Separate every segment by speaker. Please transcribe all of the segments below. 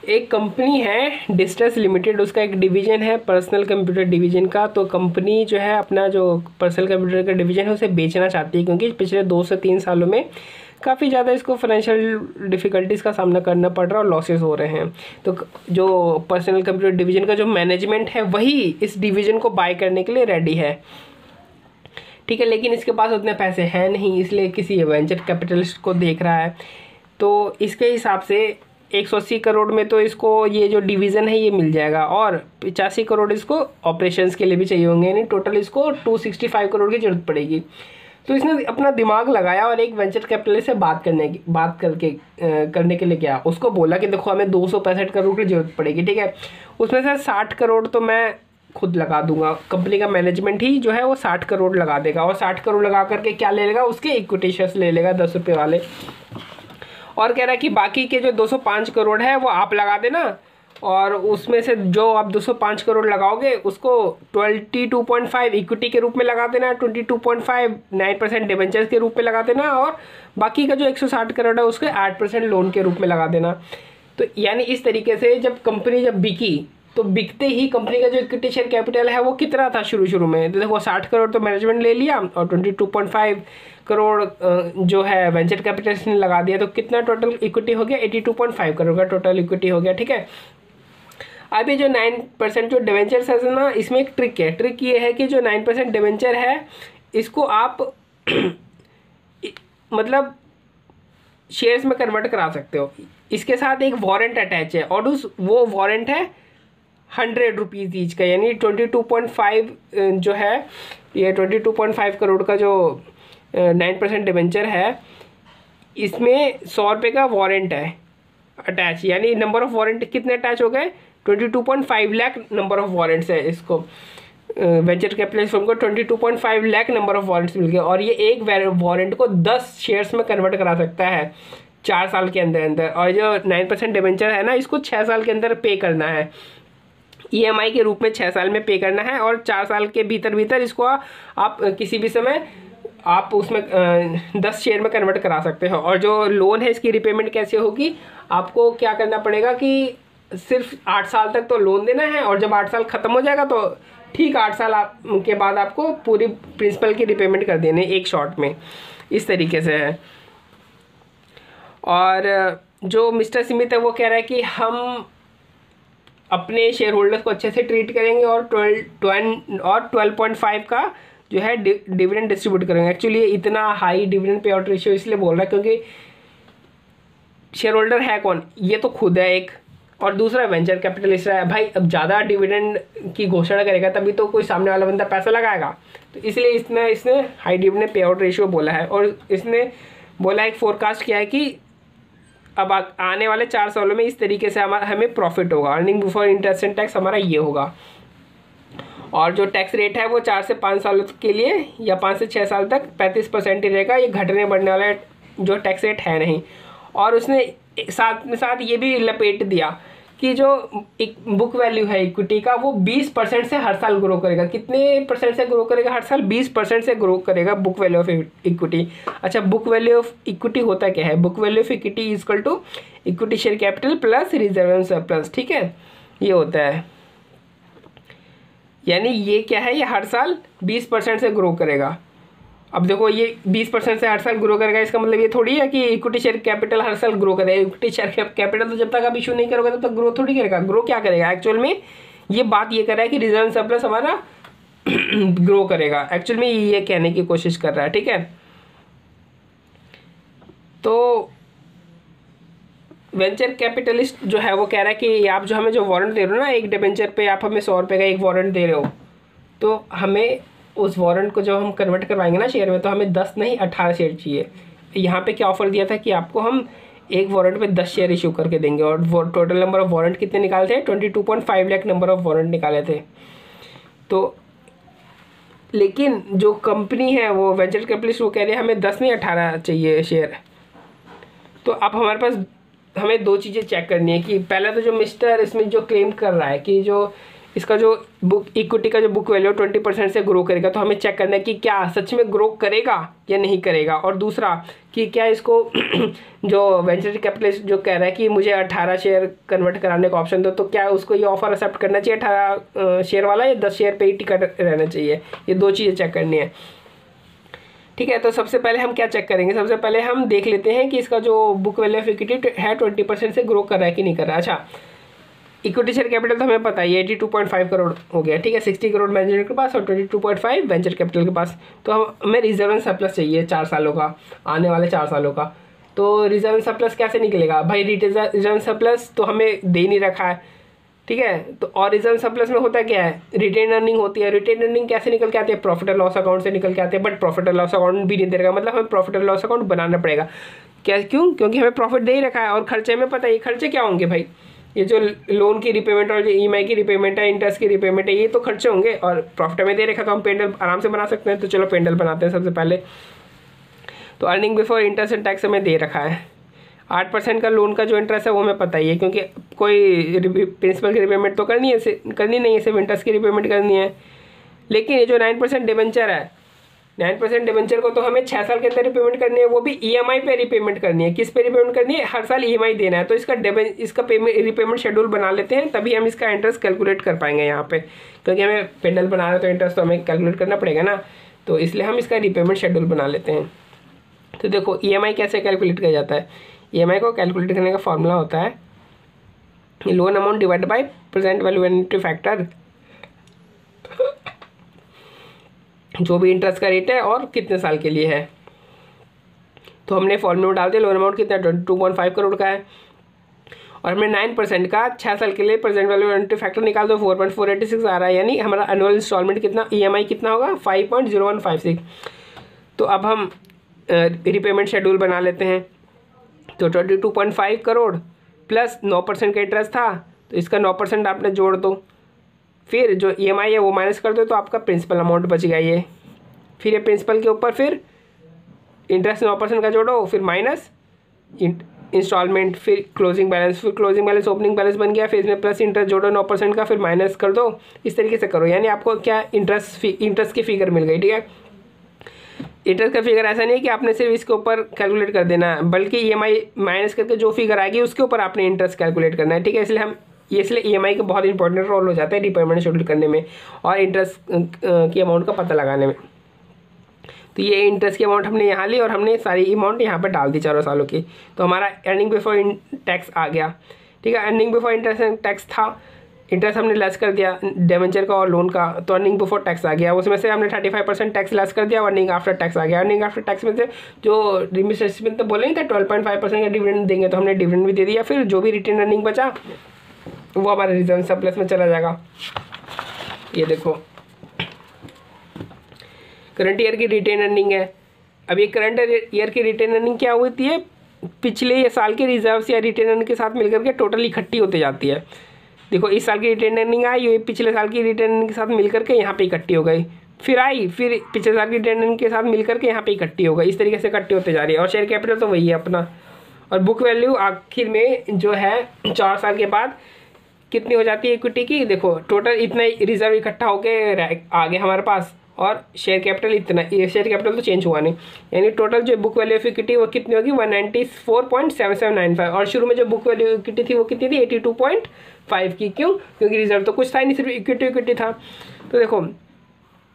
Speaker 1: एक कंपनी है distress limited, उसका एक डिवीज़न है पर्सनल कंप्यूटर डिवीज़न का। तो कंपनी जो है अपना जो पर्सनल कंप्यूटर का डिवीज़न है उसे बेचना चाहती है, क्योंकि पिछले 2 से 3 सालों में काफ़ी ज़्यादा इसको फाइनेंशियल डिफ़िकल्टीज़ का सामना करना पड़ रहा है और लॉसेस हो रहे हैं। तो जो पर्सनल कंप्यूटर डिवीज़न का जो मैनेजमेंट है वही इस डिवीज़न को बाय करने के लिए रेडी है, ठीक है। लेकिन इसके पास उतने पैसे हैं नहीं, इसलिए किसी वेंचर कैपिटलिस्ट को देख रहा है। तो इसके हिसाब से 180 करोड़ में तो इसको ये जो डिवीज़न है ये मिल जाएगा, और 85 करोड़ इसको ऑपरेशंस के लिए भी चाहिए होंगे, यानी टोटल इसको 265 करोड़ की ज़रूरत पड़ेगी। तो इसने अपना दिमाग लगाया और एक वेंचर कैपिटलिस्ट से बात करने के लिए गया। उसको बोला कि देखो हमें 265 करोड़ की ज़रूरत पड़ेगी, ठीक है। उसमें से 60 करोड़ तो मैं खुद लगा दूंगा, कंपनी का मैनेजमेंट ही जो है वो 60 करोड़ लगा देगा, और 60 करोड़ लगा करके क्या ले लेगा, उसके इक्विटी शेयर्स ले लेगा 10 रुपये वाले। और कह रहा है कि बाकी के जो 205 करोड़ है वो आप लगा देना, और उसमें से जो आप 205 करोड़ लगाओगे उसको 22.5 इक्विटी के रूप में लगा देना, 22.5 9% डिबेंचर्स के रूप में लगा देना, और बाकी का जो 160 करोड़ है उसके 8% लोन के रूप में लगा देना। तो यानी इस तरीके से जब कंपनी जब बिकी, तो बिकते ही कंपनी का जो इक्विटी शेयर कैपिटल है वो कितना था शुरू में, तो देखो 60 करोड़ तो मैनेजमेंट ले लिया और 22.5 करोड़ जो है वेंचर कैपिटलिस्ट ने लगा दिया, तो कितना टोटल इक्विटी हो गया, 82.5 करोड़ का टोटल इक्विटी हो गया, ठीक है। अब ये जो 9% जो डिवेंचर्स है ना, इसमें एक ट्रिक है। ट्रिक ये है कि जो 9% डिवेंचर है इसको आप मतलब शेयर्स में कन्वर्ट करा सकते हो। इसके साथ एक वारंट अटैच है, और वो वारंट है 100 रुपीज़ ईच का, यानी 22.5 जो है ये 22.5 करोड़ का जो 9% डिवेंचर है, इसमें 100 रुपये का वारंट है अटैच, यानी नंबर ऑफ वारंट कितने अटैच हो गए, 22.5 लाख नंबर ऑफ वारंट्स है। इसको वेंचर कैपिटलिस्ट फर्म को 22.5 लाख नंबर ऑफ वारंट्स मिल गए, और ये एक वारंट को 10 शेयर्स में कन्वर्ट करा सकता है 4 साल के अंदर। और जो 9% डिवेंचर है ना, इसको 6 साल के अंदर पे करना है, EMI के रूप में 6 साल में पे करना है, और 4 साल के भीतर इसको आप किसी भी समय आप उसमें 10 शेयर में कन्वर्ट करा सकते हो। और जो लोन है इसकी रिपेमेंट कैसे होगी, आपको क्या करना पड़ेगा कि सिर्फ 8 साल तक तो लोन देना है, और जब 8 साल ख़त्म हो जाएगा तो ठीक 8 साल के बाद आपको पूरी प्रिंसिपल की रिपेमेंट कर देने एक शॉट में। इस तरीके से है। और जो मिस्टर स्मिथ है वो कह रहा है कि हम अपने शेयर होल्डर्स को अच्छे से ट्रीट करेंगे, और 12.5 का जो है डिविडेंड डिस्ट्रीब्यूट करेंगे। एक्चुअली इतना high dividend pay out ratio इसलिए बोल रहा है क्योंकि शेयर होल्डर है कौन, ये तो खुद है एक, और दूसरा वेंचर कैपिटलिस्ट है। भाई अब ज़्यादा डिविडेंड की घोषणा करेगा तभी तो कोई सामने वाला बंदा पैसा लगाएगा, तो इसलिए इसने high dividend pay out ratio बोला है। और इसने बोला एक फोरकास्ट किया है कि अब आने वाले 4 सालों में इस तरीके से हमें प्रॉफिट होगा, earning before interest and tax हमारा ये होगा। और जो टैक्स रेट है वो 4 से 5 सालों के लिए या 5 से 6 साल तक 35% ही रहेगा, ये घटने बढ़ने वाला जो टैक्स रेट है नहीं। और उसने साथ में साथ ये भी लपेट दिया कि जो एक बुक वैल्यू है इक्विटी का वो 20% से हर साल ग्रो करेगा। कितने परसेंट से ग्रो करेगा हर साल, 20% से ग्रो करेगा बुक वैल्यू ऑफ इक्विटी। अच्छा, बुक वैल्यू ऑफ इक्विटी होता क्या है, book value of equity is equal to equity share capital plus reserve and surplus, ठीक है, ये होता है। यानी ये क्या है, ये हर साल 20% से ग्रो करेगा। अब देखो ये 20% से हर साल ग्रो करेगा, इसका मतलब ये थोड़ी है कि इक्विटी शेयर कैपिटल हर साल ग्रो करेगा। इक्विटी शेयर कैपिटल तो जब तक आप इशू नहीं करोगे तब तक ग्रो थोड़ी करेगा। ग्रो क्या करेगा एक्चुअल में, ये बात ये कर रहा है कि रिजर्व सरप्लस हमारा ग्रो करेगा। एक्चुअल में ये कहने की कोशिश कर रहा है, ठीक है। तो वेंचर कैपिटलिस्ट जो है वो कह रहा है कि आप जो हमें जो वारंट दे रहे हो ना, एक डिबेंचर पे आप हमें 100 रुपये का एक वारंट दे रहे हो, तो हमें उस वारंट को जब हम कन्वर्ट करवाएंगे ना शेयर में, तो हमें 10 नहीं 18 शेयर चाहिए। यहाँ पे क्या ऑफर दिया था कि आपको हम एक वारंट पे 10 शेयर इशू करके देंगे, और वो टोटल नंबर ऑफ वारंट कितने निकाले थे, 22.5 लाख नंबर ऑफ वारंट निकाले थे। तो लेकिन जो कंपनी है वो वेंचर कैपिटलिस्ट वो कह रहे हैं हमें 10 नहीं 18 चाहिए शेयर। तो अब हमारे पास हमें 2 चीज़ें चेक करनी है कि पहला तो जो मिस्टर इसमें जो क्लेम कर रहा है कि जो इसका जो बुक इक्विटी का जो बुक वैल्यू 20% से ग्रो करेगा, तो हमें चेक करना है कि क्या सच में ग्रो करेगा या नहीं करेगा। और दूसरा कि क्या इसको जो वेंचर कैपिटलिस्ट जो कह रहा है कि मुझे 18 शेयर कन्वर्ट कराने का ऑप्शन दो, तो क्या उसको ये ऑफर एक्सेप्ट करना चाहिए 18 शेयर वाला, या 10 शेयर पे ही टिकट रहना चाहिए। ये दो चीज़ें चेक करनी है, ठीक है। तो सबसे पहले हम क्या चेक करेंगे, सबसे पहले हम देख लेते हैं कि इसका जो बुक वैल्यू ऑफ इक्विटी है 20% से ग्रो कर रहा है कि नहीं कर रहा है। अच्छा, इक्विटी शेयर कैपिटल तो हमें पता है 82.5 करोड़ हो गया, ठीक है। 60 करोड़ मैनेजर के पास और 22.5 वेंचर कैपिटल के पास। तो हमें रिजर्व एंड सरप्लस चाहिए 4 सालों का, आने वाले 4 सालों का। तो रिजर्व एंड सरप्लस कैसे निकलेगा भाई, रिजर्व एंड सरप्लस तो हमें दे नहीं रखा है, ठीक है। तो और रिजर्व सरप्लस में होता क्या है, रिटेन अर्निंग होती है। रिटेन अर्निंग कैसे निकल के आती है, प्रॉफिट एंड लॉस अकाउंट से निकल के आते हैं, but profit and loss account भी नहीं दे रहा, मतलब हमें प्रॉफिट एंड लॉस अकाउंट बनाना पड़ेगा। क्या, क्यों? क्योंकि हमें प्रॉफिट दे ही रखा है। और खर्चे में पता है, ये खर्चे क्या होंगे भाई, ये जो लोन की रिपेमेंट और जो ईएमआई की रिपेमेंट है, इंटरेस्ट की रिपेमेंट है, ये तो खर्चे होंगे। और प्रॉफिट में दे रखा तो हम पेंडल आराम से बना सकते हैं। तो चलो पेंडल बनाते हैं सबसे पहले। तो earning before interest and tax हमें दे रखा है। 8% का लोन का जो इंटरेस्ट है वो हमें पता ही है, क्योंकि कोई प्रिंसिपल की रिपेमेंट तो करनी नहीं है, सिर्फ इंटरेस्ट की रिपेमेंट करनी है। लेकिन ये जो 9% डिबेंचर है, 9% डिबेंचर को तो हमें 6 साल के अंदर रिपेमेंट करनी है, वो भी ईएमआई पे रिपेमेंट करनी है। किस पे रिपेमेंट करनी है, हर साल ईएमआई देना है। तो इसका पेमेंट रिपेमेंट शेड्यूल बना लेते हैं, तभी हम इसका इंटरेस्ट कैलकुलेट कर पाएंगे यहाँ पे, क्योंकि हमें पेंडल बना रहे हैं तो इंटरेस्ट तो हमें कैलकुलेट करना पड़ेगा ना। तो इसलिए हम इसका रिपेमेंट शेड्यूल बना लेते हैं। तो देखो ईएमआई कैसे कैलकुलेट किया जाता है। ईएमआई को कैलकुलेट करने का फॉर्मूला होता है loan amount divide by present value annuity factor, जो भी इंटरेस्ट का रेट है और कितने साल के लिए है। तो हमने फॉर्मूला में डाल दिया, लोन अमाउंट कितना 22.5 करोड़ का है, और हमने 9% का 6 साल के लिए प्रेजेंट वैल्यू एनुटी फैक्टर निकाल दो, 4.486 आ रहा है। यानी हमारा एनुअल इंस्टॉलमेंट कितना, ईएमआई कितना होगा 5.0156। तो अब हम रिपेमेंट शेड्यूल बना लेते हैं। तो 22.5 करोड़ प्लस 9% का इंटरेस्ट था, तो इसका 9% आपने जोड़ दो, फिर जो ईएमआई है वो माइनस कर दो, तो आपका प्रिंसिपल अमाउंट बच गया ये। फिर ये प्रिंसिपल के ऊपर फिर इंटरेस्ट 9% का जोड़ो, फिर माइनस इंस्टॉलमेंट, फिर क्लोजिंग बैलेंस, फिर क्लोजिंग बैलेंस ओपनिंग बैलेंस बन गया, फिर इसमें प्लस इंटरेस्ट जोड़ो 9% का, फिर माइनस कर दो। इस तरीके से करो, यानी आपको क्या इंटरेस्ट की फिगर मिल गई, ठीक है। इंटरेस्ट का फिगर ऐसा नहीं है कि आपने सिर्फ इसके ऊपर कैलकुलेट कर देना है, बल्कि ईएमआई माइनस करके जो फिगर आएगी उसके ऊपर आपने इंटरेस्ट कैलकुलेट करना है, ठीक है। इसलिए ईएमआई का बहुत इंपॉर्टेंट रोल हो जाता है रिपेमेंट शेड्यूल करने में और इंटरेस्ट की अमाउंट का पता लगाने में। तो ये इंटरेस्ट की अमाउंट हमने यहाँ ली और हमने सारी अमाउंट यहाँ पर डाल दी 4 सालों की। तो हमारा अर्निंग बिफोर टैक्स आ गया, ठीक है। अर्निंग बिफोर इंटरेस्ट टैक्स था, इंटरेस्ट हमने लेस कर दिया डिबेंचर का और लोन का, तो अर्निंग बिफोर टैक्स आ गया। उसमें से हमने 35% टैक्स लेस कर दिया, अर्निंग आफ्टर टैक्स आ गया। अर्निंग आफ्टर टैक्स में से जो रिमिटेंस तो बोले नहीं था 12.5% का डिविडेंड देंगे, तो हमने डिविडेंड भी दे दिया। फिर जो भी रिटेन अर्निंग बचा वो हमारे रिजर्व सरप्लस में चला जाएगा। ये देखो करंट ईयर की रिटेन अर्निंग है। अब ये करंट ईयर की रिटेन अर्निंग क्या होती है, पिछले ये साल के रिजर्व्स या रिटेन अर्निंग के साथ मिलकर के टोटल इकट्ठी होती जाती है। देखो इस साल की रिटेन अर्निंग आई, ये पिछले साल की रिटेन अर्निंग के साथ मिलकर के यहाँ पे इकट्ठी हो गई, फिर आई, फिर पिछले साल की रिटेन अर्निंग के साथ मिलकर के यहाँ पे इकट्ठी हो गई। इस तरीके से इकट्ठी होते जा रही है। और शेयर कैपिटल तो वही है अपना, और बुक वैल्यू आखिर में जो है 4 साल के बाद कितनी हो जाती है इक्विटी की। देखो टोटल इतना रिजर्व इकट्ठा होके आ गया हमारे पास, और शेयर कैपिटल इतना, ये शेयर कैपिटल तो चेंज हुआ नहीं, यानी टोटल जो बुक वैल्यू ऑफ इक्विटी वो कितनी होगी 194.7795। और शुरू में जो बुक वैल्यू इक्विटी थी वो कितनी थी 82.5 की। क्यों? क्योंकि रिजर्व तो कुछ था ही नहीं, सिर्फ इक्विटी था। तो देखो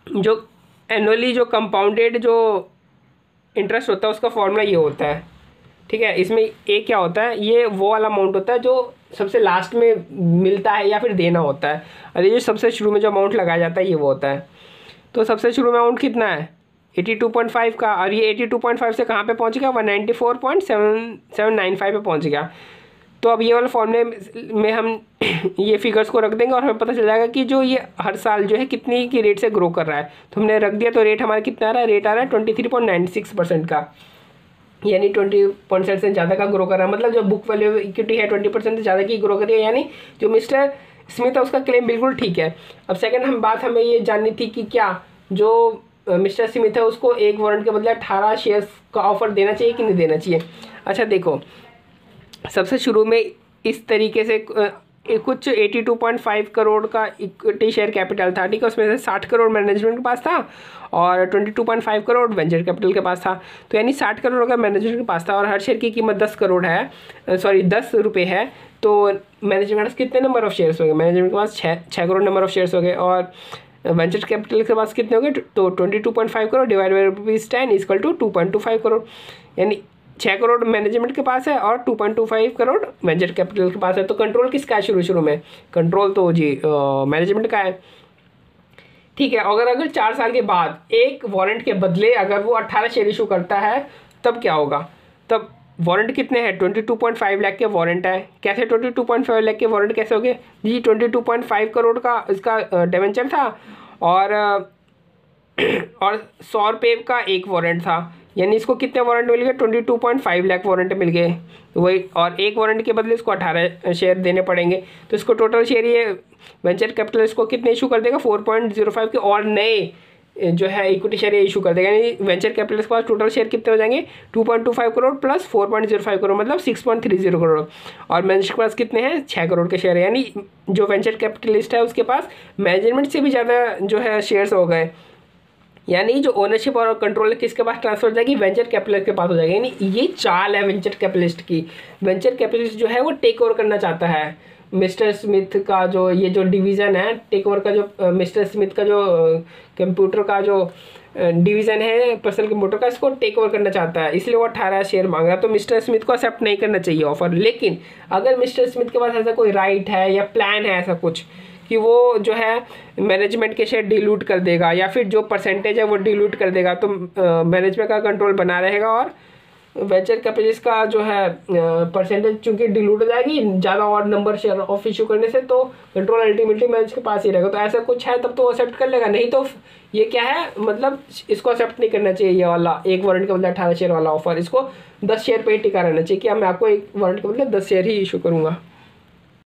Speaker 1: जो एनुअली जो कंपाउंडेड जो इंटरेस्ट होता है उसका फॉर्मूला ये होता है, ठीक है। इसमें ए क्या होता है, ये वो वाला अमाउंट होता है जो सबसे लास्ट में मिलता है या फिर देना होता है, और ये जो सबसे शुरू में जो अमाउंट लगाया जाता है ये वो होता है। तो सबसे शुरू में अमाउंट कितना है 82.5 का, और ये 82.5 से कहाँ पे पहुँच गया 194.7795 पे पहुँच गया। तो अब ये वाले फॉर्मूले में हम ये फिगर्स को रख देंगे और हमें पता चल जाएगा कि जो ये हर साल जो है कितनी की रेट से ग्रो कर रहा है। तो हमने रख दिया, तो रेट हमारा कितना आ रहा है, रेट आ रहा है 23.96% का, यानी 20% से ज़्यादा का ग्रो कर रहा है। मतलब जो बुक वैल्यू इक्विटी है 20% से ज़्यादा की ग्रो कर रही है, यानी जो मिस्टर स्मिथ है उसका क्लेम बिल्कुल ठीक है। अब सेकंड बात हमें ये जाननी थी कि क्या जो मिस्टर स्मिथ है उसको एक वारंट के बदले 18 शेयर्स का ऑफर देना चाहिए कि नहीं देना चाहिए। अच्छा देखो सबसे शुरू में इस तरीके से कुछ 82.5 करोड़ का इक्विटी शेयर कैपिटल था, ठीक है। उसमें से 60 करोड़ मैनेजमेंट के पास था और 22.5 करोड़ वेंचर कैपिटल के पास था। तो यानी 60 करोड़ का मैनेजमेंट के पास था और हर शेयर की कीमत 10 करोड़ है, सॉरी 10 रुपये है। तो मैनेजमेंट के पास कितने नंबर ऑफ शेयर्स हो गए? मैनेजमेंट के पास 6 करोड़ नंबर ऑफ शेयर्स हो गए। और वेंचर कैपिटल के पास कितने हो गए? तो 22.5 crore divide by ₹10 equal to 2.25 crore. यानी 6 करोड़ मैनेजमेंट के पास है और 2.25 करोड़ वेंचर कैपिटल के पास है। तो कंट्रोल किसका है शुरू में? कंट्रोल तो जी मैनेजमेंट का है, ठीक है। अगर 4 साल के बाद एक वारंट के बदले अगर वो 18 शेयर इशू करता है तब क्या होगा? तब वारंट कितने हैं? 22.5 लाख के वारंट है। कैसे 22.5 लाख के वारंट कैसे हो गए जी? 22.5 करोड़ का इसका डिवेंचर था और 100 रुपये का एक वारंट था। यानी इसको कितने वारंट मिल गए? 22.5 लाख वारंट मिल गए वही। और एक वारंट के बदले इसको 18 शेयर देने पड़ेंगे। तो इसको टोटल शेयर ये वेंचर कैपिटल इसको कितने इशू कर देगा? 4.05 के और नए जो है इक्विटी शेयर ये इशू कर देगा। यानी वेंचर कैपिटल के पास टोटल शेयर कितने हो जाएंगे? 2.25 करोड़ प्लस 4.05 करोड़ मतलब 6.30 करोड़। और मैनेजर के पास कितने हैं? 6 करोड़ के शेयर है। यानी जो वेंचर कैपिटलिस्ट है उसके पास मैनेजमेंट से भी ज़्यादा जो है शेयर्स हो गए। यानी जो ओनरशिप और कंट्रोल किसके पास ट्रांसफर हो जाएगी? वेंचर कैपिटलिस्ट के पास हो जाएगी। यानी ये चाल है वेंचर कैपिटलिस्ट की। वेंचर कैपिटलिस्ट जो है वो टेक ओवर करना चाहता है मिस्टर स्मिथ का जो ये जो डिवीज़न है, टेक ओवर का जो मिस्टर स्मिथ का जो कंप्यूटर का जो डिवीज़न है पर्सनल कंप्यूटर का, इसको टेक ओवर करना चाहता है, इसलिए वो 18 शेयर मांग रहा है। तो मिस्टर स्मिथ को एक्सेप्ट नहीं करना चाहिए ऑफर। लेकिन अगर मिस्टर स्मिथ के पास ऐसा कोई राइट है या प्लान है ऐसा कुछ कि वो जो है मैनेजमेंट के शेयर डिलूट कर देगा या फिर जो परसेंटेज है वो डिलूट कर देगा, तो मैनेजमेंट का कंट्रोल बना रहेगा और वेंचर कैपिटलिस्ट का जो है परसेंटेज चूंकि डिलूट हो जाएगी ज़्यादा और नंबर शेयर ऑफ इशू करने से, तो कंट्रोल अल्टीमेटली मैनेजर के पास ही रहेगा। तो ऐसा कुछ है तब तो वो एक्सेप्ट कर लेगा, नहीं तो ये क्या है मतलब इसको एक्सेप्ट नहीं करना चाहिए। ये वाला एक वारंट के बदले 18 शेयर वाला ऑफर, इसको 10 शेयर पे ही टिका रहना चाहिए कि मैं आपको एक वारंट के बदले 10 शेयर ही इशू करूँगा।